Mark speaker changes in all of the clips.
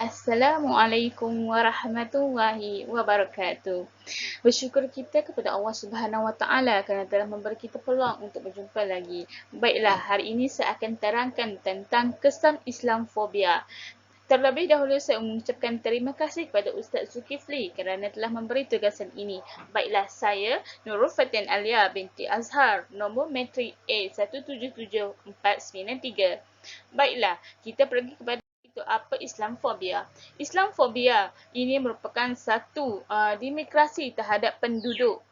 Speaker 1: Assalamualaikum warahmatullahi wabarakatuh. Bersyukur kita kepada Allah Subhanahu Wa Taala kerana telah memberi kita peluang untuk berjumpa lagi. Baiklah, hari ini saya akan terangkan tentang kesan Islamfobia. Terlebih dahulu saya mengucapkan terima kasih kepada Ustaz Zulkifli kerana telah memberi tugasan ini. Baiklah, saya Nurul Fatin Alia binti Azhar, nombor matrik A177493. Baiklah, kita pergi kepada itu apa Islamfobia. Islamfobia ini merupakan satu dimigrasi terhadap penduduk.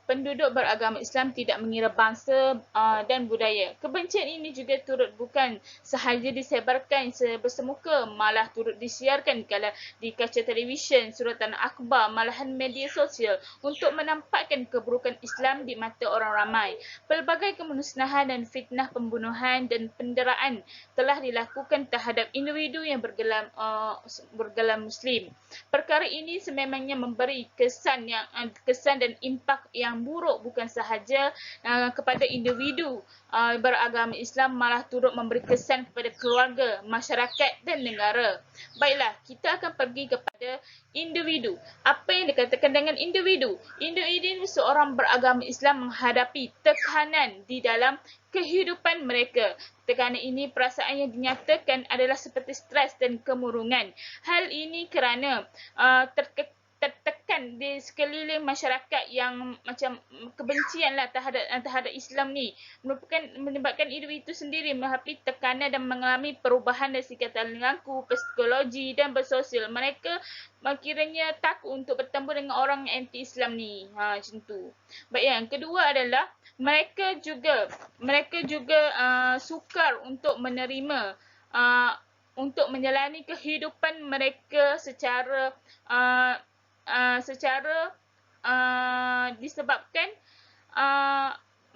Speaker 1: Penduduk beragama Islam tidak mengira bangsa dan budaya. Kebencian ini juga turut bukan sahaja disebarkan bersemuka, malah turut disiarkan kalau di kaca televisyen, suratan akhbar, malahan media sosial untuk menampakkan keburukan Islam di mata orang ramai. Pelbagai kemusnahan dan fitnah pembunuhan dan penderaan telah dilakukan terhadap individu yang bergelar Muslim. Perkara ini sememangnya memberi kesan dan impak yang buruk bukan sahaja kepada individu beragama Islam, malah turut memberi kesan kepada keluarga, masyarakat dan negara. Baiklah, kita akan pergi kepada individu. Apa yang dikatakan dengan individu? Individu seorang beragama Islam menghadapi tekanan di dalam kehidupan mereka. Tekanan ini perasaan yang dinyatakan adalah seperti stres dan kemurungan. Hal ini kerana tertekan di sekeliling masyarakat yang macam kebencian lah terhadap Islam ni, menyebabkan individu sendiri menghadapi tekanan dan mengalami perubahan dari segi perilaku, psikologi dan bersosial. Mereka kiranya takut untuk bertemu dengan orang anti-Islam ni. Macam tu. Baik, yang kedua adalah mereka juga sukar untuk menerima untuk menjalani kehidupan mereka secara disebabkan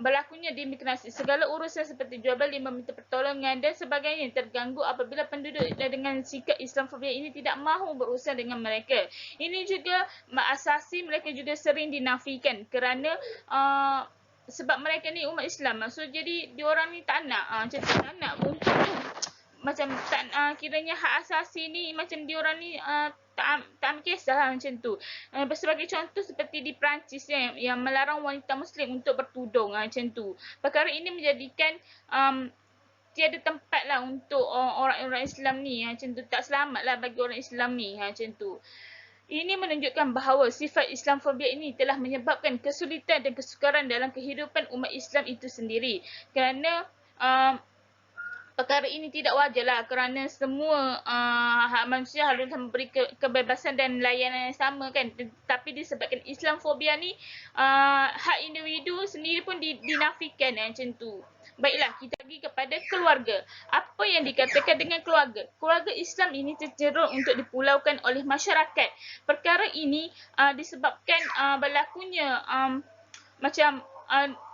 Speaker 1: berlakunya dimigrasi. Segala urusan seperti jual beli, meminta pertolongan dan sebagainya terganggu apabila penduduk dengan sikap Islamfobia ini tidak mahu berurusan dengan mereka. Ini juga asasi mereka juga sering dinafikan kerana sebab mereka ni umat Islam. So jadi diorang ni tak nak macam tak nak untuk macam tak kiranya hak asasi ni macam diorang ni tak ambil kisah lah macam tu. Sebagai contoh seperti di Perancis yang melarang wanita Muslim untuk bertudung macam tu. Perkara ini menjadikan tiada tempat lah untuk orang-orang Islam ni macam tu. Tak selamat lah bagi orang Islam ni macam tu. Ini menunjukkan bahawa sifat Islamfobia ini telah menyebabkan kesulitan dan kesukaran dalam kehidupan umat Islam itu sendiri. Kerana perkara ini tidak wajarlah kerana semua hak manusia harus memberi kebebasan dan layanan yang sama kan. Tapi disebabkan Islamfobia ni hak individu sendiri pun dinafikan macam tu. Baiklah, kita pergi kepada keluarga. Apa yang dikatakan dengan keluarga? Keluarga Islam ini cenderung untuk dipulaukan oleh masyarakat. Perkara ini disebabkan berlakunya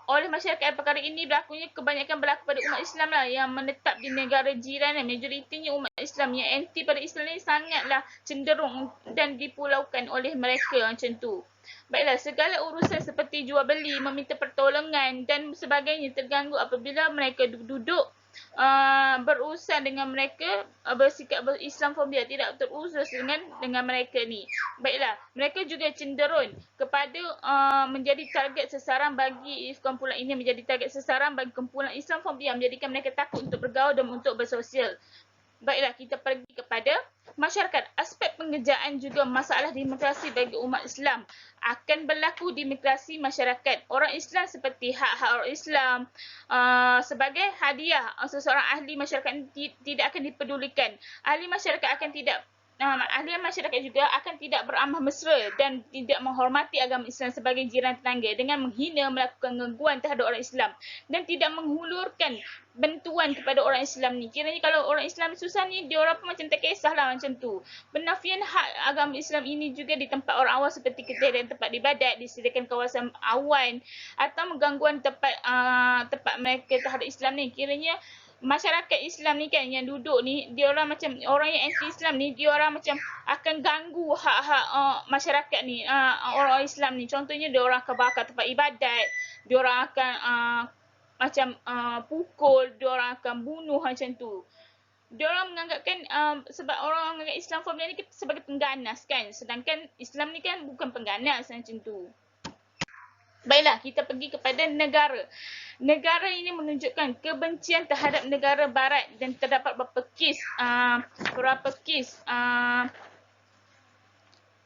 Speaker 1: oleh masyarakat. Perkara ini berlakunya kebanyakan berlaku pada umat Islam lah yang menetap di negara jiran. Majoritinya umat Islam yang anti pada Islam ni sangatlah cenderung dan dipulaukan oleh mereka macam tu. Baiklah, segala urusan seperti jual beli, meminta pertolongan dan sebagainya terganggu apabila mereka duduk berurusan dengan mereka bersikap Islamfobia, tidak terurus dengan mereka ni. Baiklah, mereka juga cenderung kepada menjadi target sasaran bagi kumpulan ini, menjadi target sasaran bagi kumpulan Islamfobia, menjadikan mereka takut untuk bergaul dan untuk bersosial. Baiklah, kita pergi kepada masyarakat. Aspek pengerjaan juga masalah dimigrasi bagi umat Islam. Akan berlaku dimigrasi masyarakat. Orang Islam seperti hak-hak orang Islam sebagai hadiah seseorang ahli masyarakat tidak akan dipedulikan. Ahli masyarakat juga akan tidak beramal mesra dan tidak menghormati agama Islam sebagai jiran tetangga dengan menghina, melakukan gangguan terhadap orang Islam dan tidak menghulurkan bantuan kepada orang Islam ni. Kiranya kalau orang Islam susah ni, diorang pun macam tak kisahlah macam tu. Penafian hak agama Islam ini juga di tempat orang awam seperti kedai dan tempat ibadat, disediakan kawasan awan atau gangguan tempat mereka terhadap Islam ni. Kiranya masyarakat Islam ni kan yang duduk ni, diorang macam orang yang anti-Islam ni, diorang macam akan ganggu hak-hak masyarakat ni, orang Islam ni. Contohnya diorang akan bakar tempat ibadat, diorang akan pukul, diorang akan bunuh macam tu. diorang menganggapkan sebab orang menganggap Islamofobia ni sebagai pengganas kan. Sedangkan Islam ni kan bukan pengganas macam tu. Baiklah, kita pergi kepada negara. Negara ini menunjukkan kebencian terhadap negara barat dan terdapat beberapa kes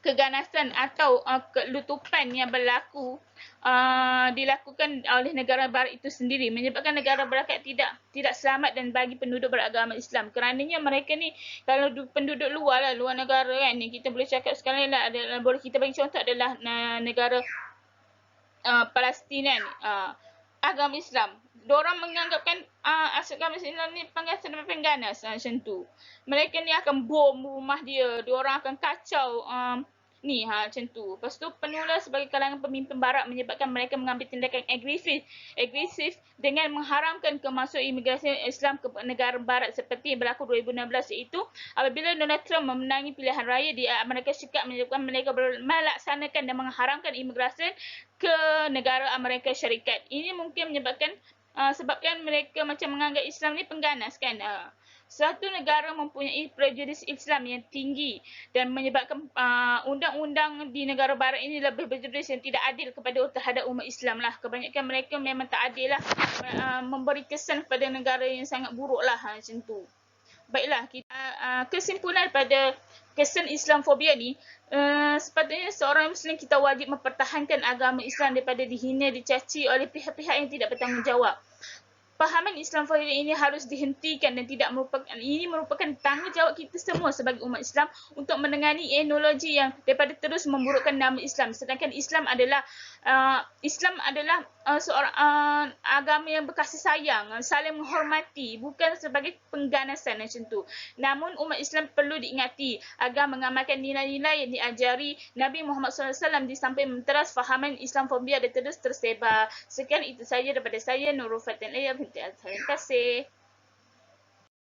Speaker 1: keganasan atau kelutupan yang berlaku dilakukan oleh negara barat itu sendiri, menyebabkan negara barat tidak selamat dan bagi penduduk beragama Islam. Kerananya mereka ni kalau penduduk luar negara kan ni, kita boleh cakap sekarang lah, boleh kita bagi contoh adalah negara Palestin kan, agama Islam. Diorang menganggapkan agama Islam ni pengganas macam tu. Mereka ni akan bom rumah dia, diorang akan kacau macam tu. Lepas tu penulis sebagai kalangan pemimpin barat menyebabkan mereka mengambil tindakan agresif dengan mengharamkan kemasukan imigrasi Islam ke negara barat seperti yang berlaku 2016, iaitu apabila Donald Trump memenangi pilihan raya di Amerika Syarikat, menyebabkan mereka melaksanakan dan mengharamkan imigrasi ke negara Amerika Syarikat. Ini mungkin menyebabkan sebabkan mereka macam menganggap Islam ni pengganas kan. Satu negara mempunyai prejudis Islam yang tinggi dan menyebabkan undang-undang di negara barat ini lebih berjudis yang tidak adil terhadap umat Islam lah. Kebanyakan mereka memang tak adil lah, memberi kesan kepada negara yang sangat buruk lah macam tu. Baiklah, kita kesimpulan pada kesan Islamofobia ni, sepatutnya seorang Muslim kita wajib mempertahankan agama Islam daripada dihina, dicaci oleh pihak-pihak yang tidak bertanggungjawab. Pahaman Islamofobia ini harus dihentikan dan ini merupakan tanggungjawab kita semua sebagai umat Islam untuk menangani ideologi yang daripada terus memburukkan nama Islam. Sedangkan Islam adalah seorang agama yang berkasih sayang, saling menghormati, bukan sebagai pengganasan macam tu. Namun umat Islam perlu diingati agar mengamalkan nilai-nilai yang diajari Nabi Muhammad SAW di samping menteras fahaman Islamofobia dan terus tersebar. Sekian itu saja daripada saya, Nurul Fatin Lia. Terima kasih.